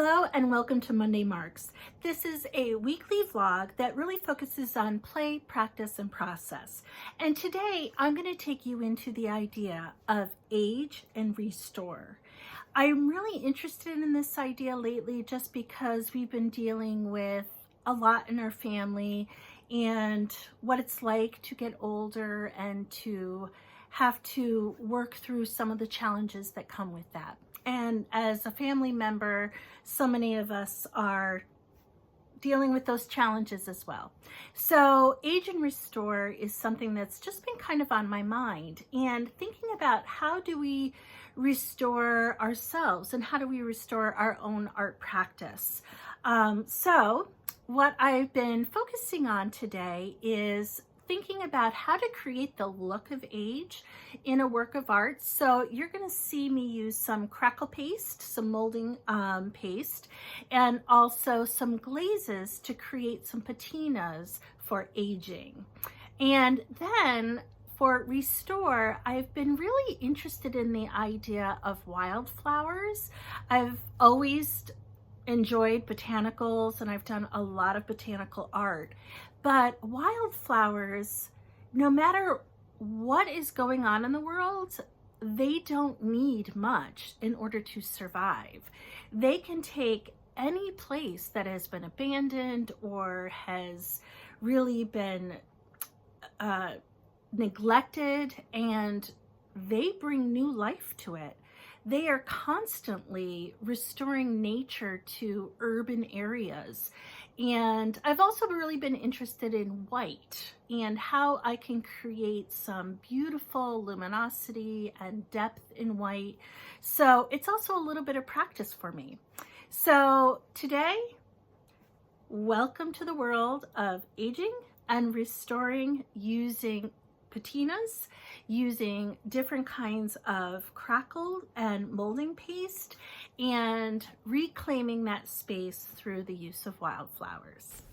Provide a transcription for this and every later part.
Hello and welcome to Monday Marks. This is a weekly vlog that really focuses on play, practice, and process. And today I'm going to take you into the idea of age and restore. I'm really interested in this idea lately just because we've been dealing with a lot in our family and what it's like to get older and to have to work through some of the challenges that come with that. And as a family member, so many of us are dealing with those challenges as well. So age and restore is something that's just been kind of on my mind, and thinking about how do we restore ourselves and how do we restore our own art practice. So what I've been focusing on today is thinking about how to create the look of age in a work of art. So you're going to see me use some crackle paste, some molding paste, and also some glazes to create some patinas for aging. And then for restore, I've been really interested in the idea of wildflowers. I've always enjoyed botanicals and I've done a lot of botanical art, but wildflowers, no matter what is going on in the world, they don't need much in order to survive. They can take any place that has been abandoned or has really been neglected, and they bring new life to it. They are constantly restoring nature to urban areas. And I've also really been interested in white and how I can create some beautiful luminosity and depth in white. So it's also a little bit of practice for me. So today, welcome to the world of aging and restoring using patinas, using different kinds of crackle and molding paste, and reclaiming that space through the use of wildflowers.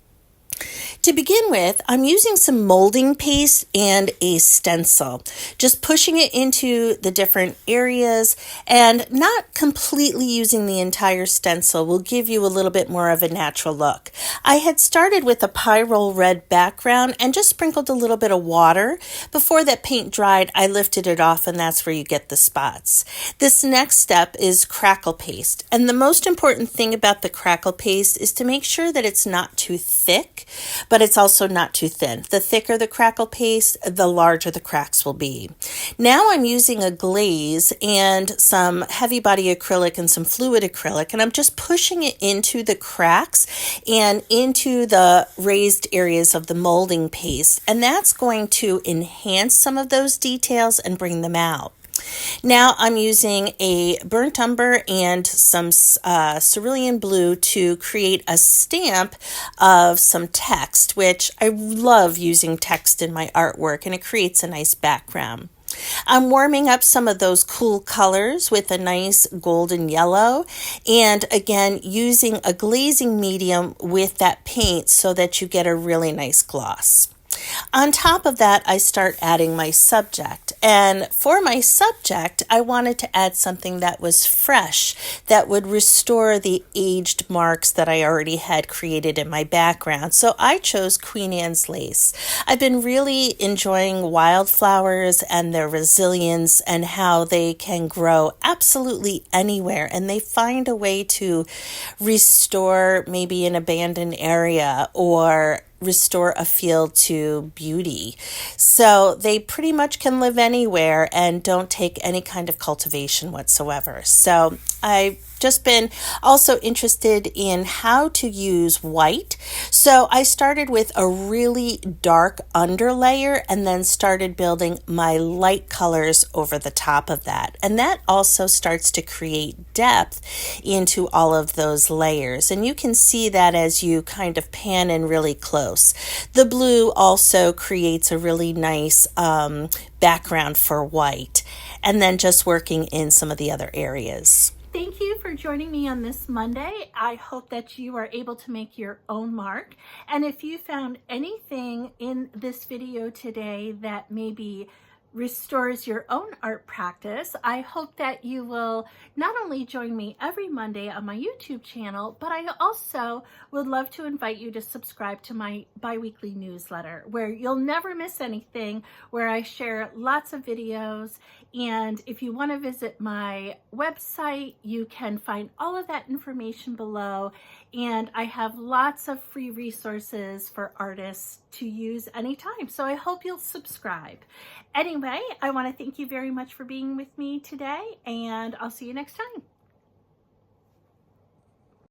To begin with, I'm using some molding paste and a stencil, just pushing it into the different areas and not completely using the entire stencil will give you a little bit more of a natural look. I had started with a pyrrole red background and just sprinkled a little bit of water. Before that paint dried, I lifted it off, and that's where you get the spots. This next step is crackle paste, and the most important thing about the crackle paste is to make sure that it's not too thick, but it's also not too thin. The thicker the crackle paste, the larger the cracks will be. Now I'm using a glaze and some heavy body acrylic and some fluid acrylic, and I'm just pushing it into the cracks and into the raised areas of the molding paste, and that's going to enhance some of those details and bring them out. Now I'm using a burnt umber and some cerulean blue to create a stamp of some text, which I love using text in my artwork, and it creates a nice background. I'm warming up some of those cool colors with a nice golden yellow, and again using a glazing medium with that paint so that you get a really nice gloss. On top of that, I start adding my subject. And for my subject, I wanted to add something that was fresh, that would restore the aged marks that I already had created in my background. So I chose Queen Anne's lace. I've been really enjoying wildflowers and their resilience and how they can grow absolutely anywhere. And they find a way to restore maybe an abandoned area or restore a field to beauty. So they pretty much can live anywhere and don't take any kind of cultivation whatsoever. So I've just been also interested in how to use white. So I started with a really dark underlayer and then started building my light colors over the top of that. And that also starts to create depth into all of those layers. And you can see that as you kind of pan in really close. The blue also creates a really nice background for white. And then just working in some of the other areas. Thank you for joining me on this Monday. I hope that you are able to make your own mark. And if you found anything in this video today that maybe restores your own art practice. I hope that you will not only join me every Monday on my YouTube channel, but I also would love to invite you to subscribe to my bi-weekly newsletter, where you'll never miss anything, where I share lots of videos. And if you want to visit my website, you can find all of that information below. And I have lots of free resources for artists to use anytime. So I hope you'll subscribe. Anyway, I want to thank you very much for being with me today, and I'll see you next time.